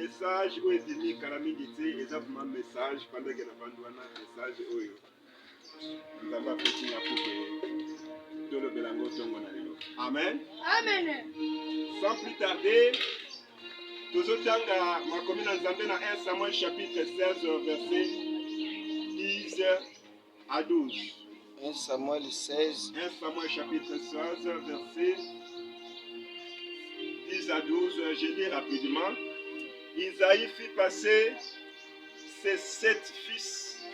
message où est dit calamité exactement message pendant que nous message oyo nous avons petit à pour que le belango tongo na lelo. Amen. Amen. Sans plus tarder, tozotanga makomi na Nzambe na 1 Samuel chapitre 16 verset 10 à 12. 1 Samuel 16. 1 Samuel chapitre 16 verset 10 à 12. Je lis rapidement. Isaïe fit passer ses 7 fils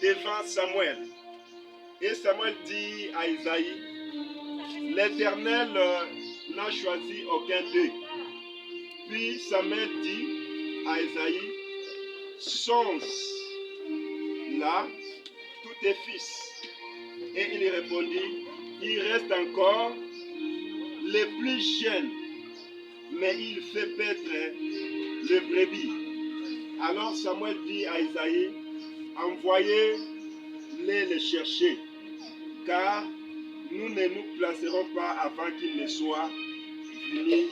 devant Samuel. Et Samuel dit à Isaïe, l'Éternel n'a choisi aucun d'eux. Puis Samuel dit à Isaïe, songe là tous tes fils. Et il répondit, il reste encore les plus jeunes, mais il fait paître le brebis. Alors Samuel dit à Isaïe, envoyez-les les chercher, car nous ne nous placerons pas avant qu'il ne soit venu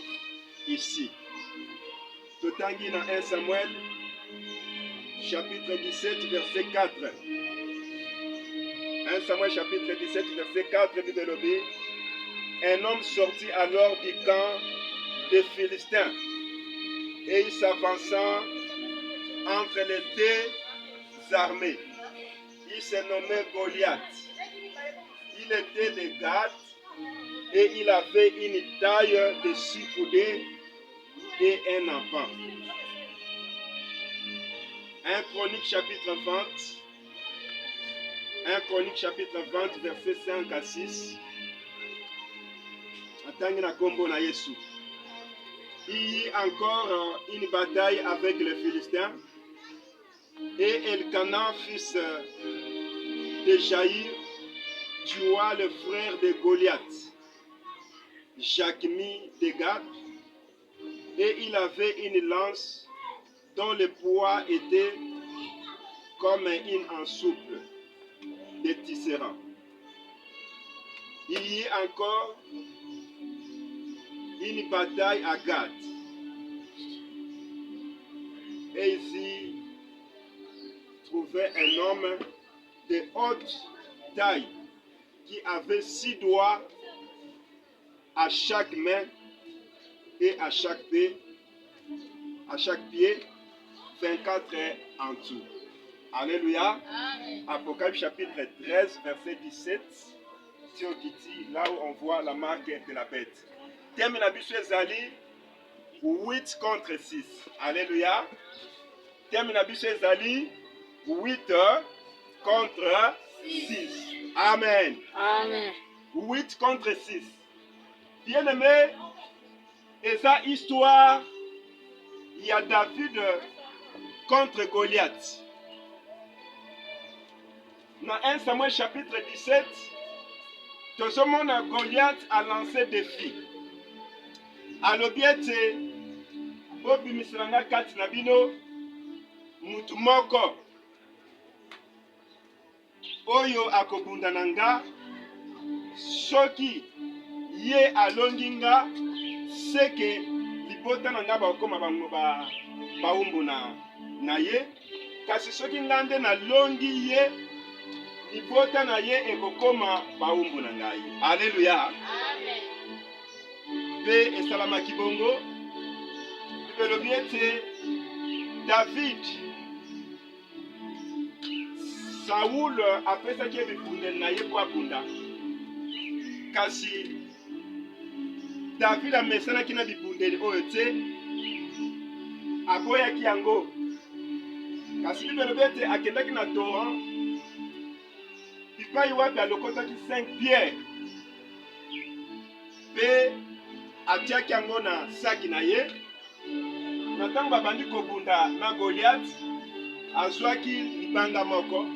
ici. Totangi dans 1 Samuel, chapitre 17, verset 4. 1 Samuel, chapitre 17, verset 4, dit de l'Obé, un homme sortit alors du camp des Philistins, et il s'avança entre les deux armées. Il se nommait Goliath. Il était de Gath et il avait une taille de 6 coudées et un enfant. 1 Chronique chapitre 20. 1 Chronique chapitre 20 verset 5 à 6. Atangi na kombo na Yesu. Il y a encore une bataille avec les Philistins. Et Elkanan, fils de Jaïr, tua le frère de Goliath, Jachmi de Gath, et il avait une lance dont le poids était comme une ensouple de tisserand. Il y a encore une bataille à Gath. Et ici, trouvait un homme de haute taille qui avait 6 doigts à chaque main et à chaque pied, 24 en tout. Alléluia. Amen. Apocalypse chapitre 13, verset 17. Là où on voit la marque de la bête. Terme na biso ezali 8 contre 6. Alléluia. Terme na biso ezali 8 contre 6. Amen. Amen. 8 contre 6. Bien-aimé, et ça histoire, il y a David contre Goliath. Dans 1 Samuel chapitre 17, tout ce monde à Goliath a lancé défi. Alobiete, Bobi Misranga Katinabino, Mutumoko. Oyo akobunda nanga soki ye alonginga seke libota nanga bakoma bango baumbu na ye kasi soki ngande na longi ye libota na ye ekokoma baumbu na ngai. Alléluia. Amen. Pe esalamaki bongo elobi ete David Saoul apesaki ebibundeli na ye po abunda kasi David amesanaki na bibundeli oyo te aboyaki yango kasi elobi ete akendaki na torrent bipai wapi alokotaki 5 pierre pe atiaki yango na saki na ye. Na ntango babandi kobunda na Goliath azwaki libanga moko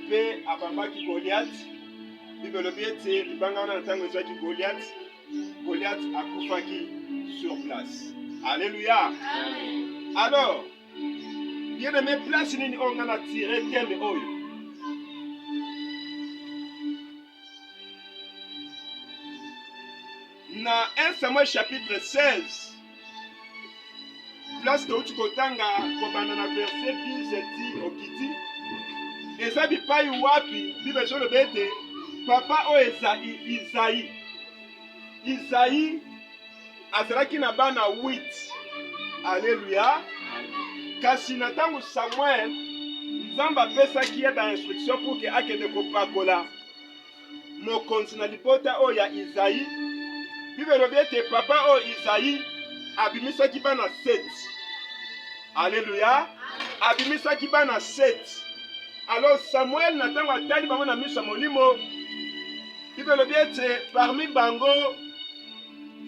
pe abambaki Goliath. Bible elobi ete libanga wana na ntango ezwaki Goliath akufaki sur place. Alléluia. Amen. Alors, bien aimé, place nini oyo nga na tire teme oyo? Na 1 Samuel chapitre 16 place touti kotanga kobanda na verset 10 eti okiti eza bipai wapi bible ezoloba ete papa oyo Isaïe azalaki na bana 8. Alléluia. Kasi na ntango Samuel Nzambe apesaki ye bainstruction pour ke akende kopakola mokonzi na libota oyo ya Isaïe. Bible elobi ete papa oyo Isaïe abimisaki bana 7. Alléluia. Abimisaki bana 7. Alors Samuel na ntango atali bango na miso ya molimo, Bible elobi ete parmi bango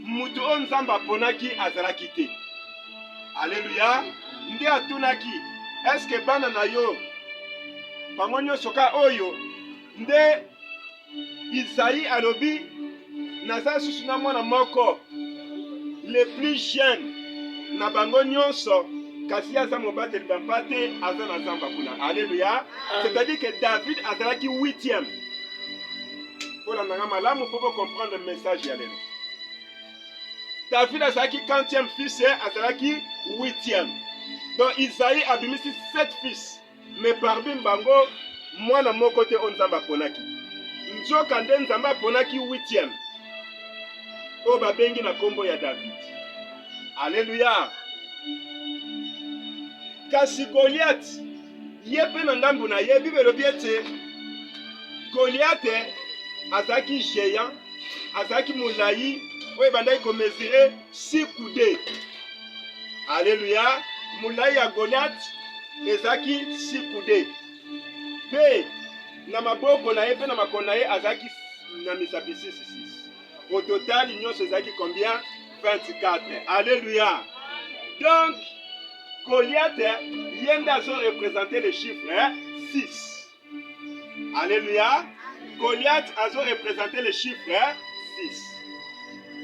mutu oyo Nzambe aponaki azalaki te. Alléluia. Nde atunaki, eske bana na yo bango nyonso ka oyo nde Isaïe alobi naza susu na mwana moko le plus jeune na bango nyonso kasi aza mobateli bampa te aza na Nzambe kuna. Alléluia. C'est-à-dire que David azalaki 8e. Pour la malamu pour comprendre le message ya lelo. David azalaki 40e fils et azalaki 8e. Donc Isaïe abimisi 7 fils. Mais parmi bango mwana moko te o Nzambe aponaki. Nzoka nde Nzambe aponaki 8e. O babengi na kombo ya David. Alléluia. Kasi Goliath ye pe na ngambu na ye Bible elobi ete Goliath azalaki géant, azalaki molayi oyo ebandaki komesure 6 coudées. Alléluia. Molayi ya Goliath ezalaki 6 coudées. Pe na maboko na ye pe na makolo na ye azalaki na misapi 6. Au total nyonso ezalaki combien? 24. Alléluia. Donc Goliath yende azo représenter le chiffre 6. Alléluia. Goliath azo représenter le chiffre 6.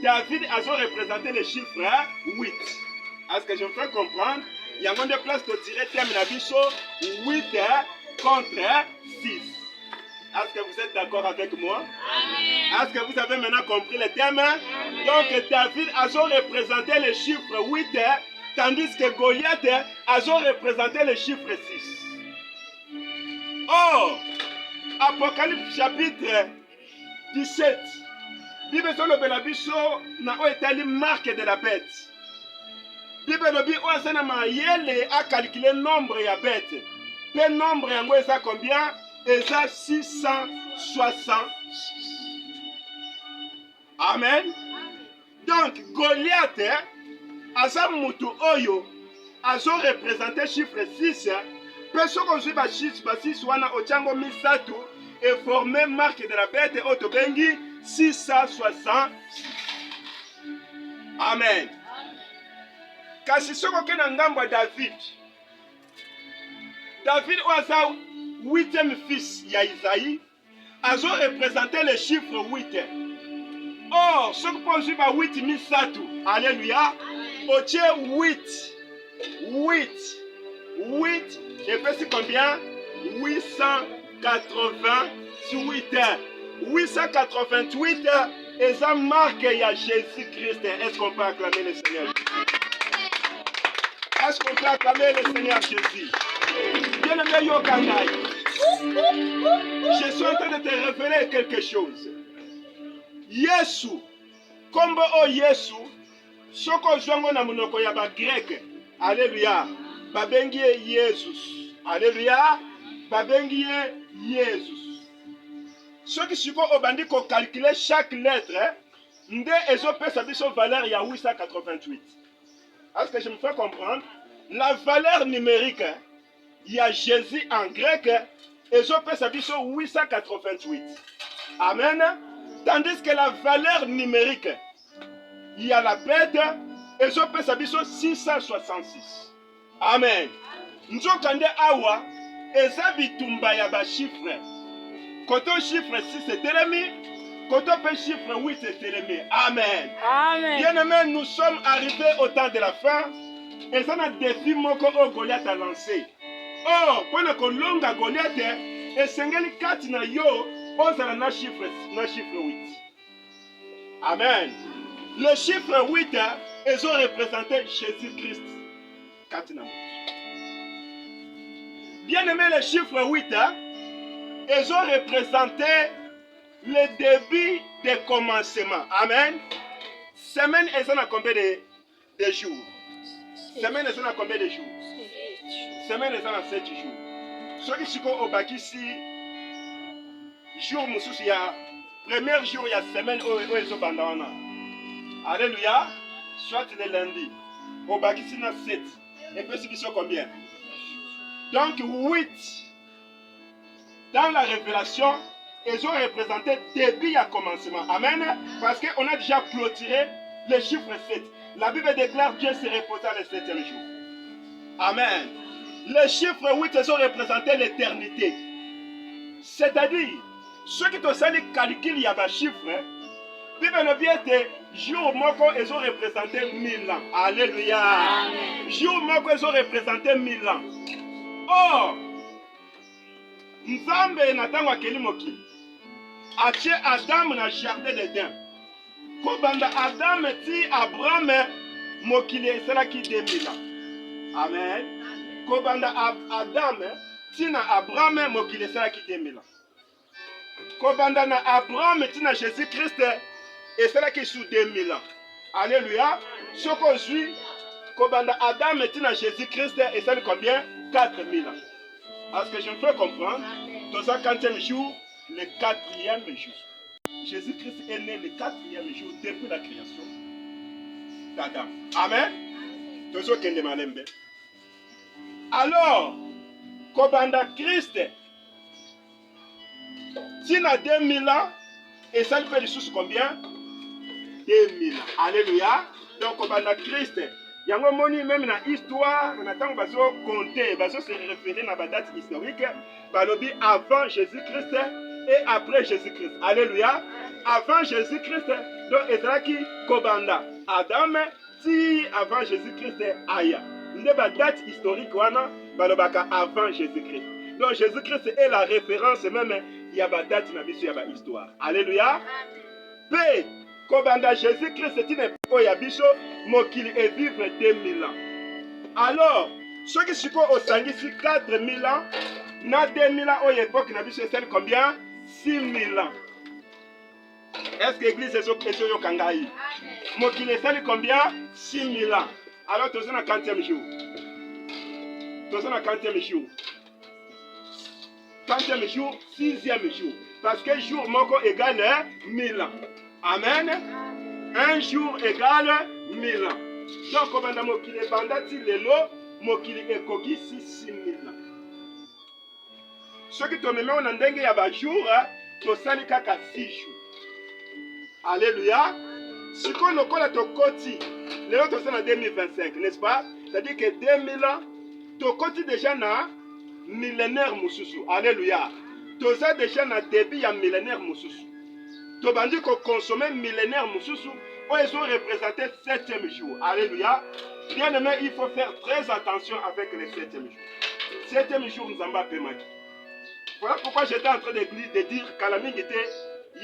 David azo représenter le chiffre 8. Est-ce que je me fais comprendre? Il y a de place de tirer thème la bicho 8 contre 6. Est-ce que vous êtes d'accord avec moi? Amen. Est-ce que vous avez maintenant compris le thème? Amen. Donc David azo représenter le chiffre 8 tandis que Goliath a représenté le chiffre 6. Or, Apocalypse chapitre 17, Bible sur le Belabiso n'a pas été marque de la bête. Bible lobi oasana mayele a calculé le nombre ya bête. Le nombre yango eza combien? Eza 660. Amen. Donc Goliath aza mutu oyo azo représenter chiffre 6. Personne qu'on suit chiffre 6 wana ochango misatu et formé marque de la bête otobengi 660. Amen. Kasi soko kena ngambo David. David oza 8e fils ya Isaïe azo représenter le chiffre 8. Or, ce que peut suivre 8 misatu. Alléluia. Otie 8. Et puis c'est combien? 888. 888 et ça marque il y a Jésus-Christ. Est-ce qu'on peut acclamer le Seigneur? Est-ce qu'on peut acclamer le Seigneur Jésus? Bien-aimé Yokanai, je suis en train de te révéler quelque chose. Yesu, kombo o Yesu, soko zwango na munoko ya ba grec. Alléluia. Babengi Jesus. Alléluia. Babengi Jesus. Soki siko obandi ko calculer chaque lettre, nde ezo pesa biso valeur ya 888. Est-ce que je me fais comprendre? La valeur numérique il y a Jésus en grec ezo pesa biso 888. Amen. Tandis que la valeur numérique il y a la bête ezo pesa biso 666. Amen. Nzokande awa eza bitumba ya ba chiffre. Koto chiffre 6 est telemi, koto pe chiffre 8 est telemi. Amen. Amen. Bien-aimés, nous sommes arrivés au temps de la fin. Et ça n'a défi moko o Goliath a lancé. Oh, pendant que longa Goliath et sengeli 4 na yo, ozala na chiffre 8. Amen. Le chiffre 8 est représenté Jésus-Christ. 4 Bien aimé, le chiffre 8, ils ont représenté le début des commencements. Amen. Semaine, elles ont combien de jours? Semaine, elles ont combien de jours? Semaine, elles ont 7 jours. Ceux qui sont au Bakissi, jour, il y a premier jour, il y a semaine où ils sont bandana. Alléluia. Soit le lundi. Au Bakissi, il y a 7. Et puis, ils sont combien? Donc, 8. Dans la révélation, ils ont représenté début à commencement. Amen. Parce qu'on a déjà clôturé le chiffre 7. La Bible déclare Dieu se reposa le 7e jour. Amen. Le chiffre 8, ils ont représenté l'éternité. C'est-à-dire, ceux qui ont sali calcul, il y a un chiffre. Bible le bien de jour moko, ils ont représenté 1000 ans. Alléluia. Amen. Jour moko, ils ont représenté 1000 ans. Or, Nzambe natango akeli mokili. Atie Adam na jardin d'Eden. Kobanda Adam ti Abraham mokili esalaki 2000 ans. Amen. Kobanda Adam ti na Abraham mokili esalaki 2000 ans. Kobanda na Abraham ti na Jésus Christ esalaki sous 2000 ans. Alléluia. Soko zui kobanda Adam ti na Jésus Christ esalaki combien? 4000 ans. Est-ce que je me fais comprendre? Dans un 40e jour, le 4e jour. Jésus-Christ est né le 4e jour depuis la création d'Adam. Amen. Alors, Kobanda Christ, s'il a 2000 ans, et ça lui fait des choses combien? 2000 ans. Alléluia. Donc, Kobanda Christ, il y a un moni même dans l'histoire, on attend qu'on va compter, on va se référer à la date historique, avant Jésus-Christ et après Jésus-Christ. Alléluia. Avant Jésus-Christ, donc Ezraki Kobanda. Adam, si avant Jésus-Christ, Aya. Il y a une date historique avant Jésus-Christ. Donc Jésus-Christ est la référence même, il y a une date, il y a une histoire. Alléluia. P. Kobanda Jésus-Christ, c'est une Oyabiso, Mokili et vivre 2000 ans. Alors, ceux qui sont au Sangisi 4000 ans, na 2000 ans, au époque, Nabiso c'est combien? 6000 ans. Est-ce que l'église est au Kangaï? Mokili c'est combien? 6000 ans. Alors, tu es dans le 40e jour. Tu es dans le 40e jour. 40e jour, 6e jour. Parce que jour moko égale 1000 ans. Amen. Un jour égale 1000 ans. Donc, comme on a mokili bandati lelo, mokili ekoki 6000 ans. Ceux qui te mettent en dengue il y a un jour, tu sali kaka 6 jours. Alléluia. Si on a encore ton côté, les autres sont en 2025, n'est-ce pas? C'est-à-dire que 2000 ans, ton côté déjà na millénaire mususu. Alléluia. Tu as déjà na début à millénaire mususu. Tu as dit qu'on consommait millénaire mususu, où ils ont représenté 7e jour. Alléluia. Bien aimé, il faut faire très attention avec le 7e jour. 7e jour, nous avons pas maki. Voilà pourquoi j'étais en train de dire qu'Alaming était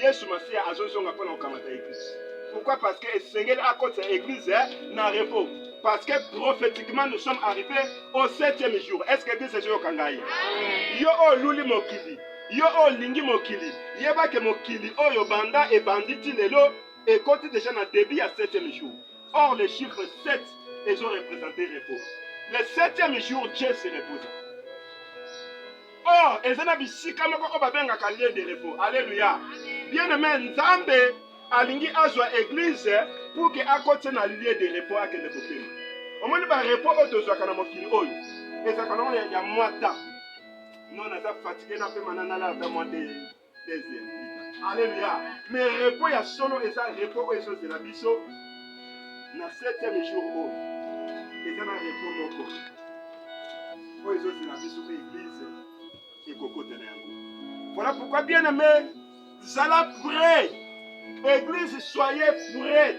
Yesu Masia à Zonzonga pour l'Okamata Église. Pourquoi? Parce que le Seigneur a côté l'église n'a repos. Parce que prophétiquement nous sommes arrivés au 7e jour. Est-ce que l'église est au Kangaï? Yo o luli mokili. Yo o lingi mokili. Yeba ke mokili o yo banda et banditi lelo et côté déjà dans début à 7e jour. Or le chiffre 7 ils ont représenté repos. Le 7e jour Dieu se repose. Or, ils ont bisika moko obabenga kalier de repos. Alléluia. Bien aimé, Nzambe alingi azwa église pour que à côté na lieu de repos akende kopema. Omoni ba repos otozwa kana mokili oyo. Eza kana ya mwata. Non, na za fatigué na pe manana la ta mois de heures. Alléluia. Mais repos ya solo eza repos oyo de la biso na 7e jour oyo. Eza na repos moko. Oyo de la biso ko église. Voilà pourquoi, bien aimé, Zala prêt. Église, soyez prête.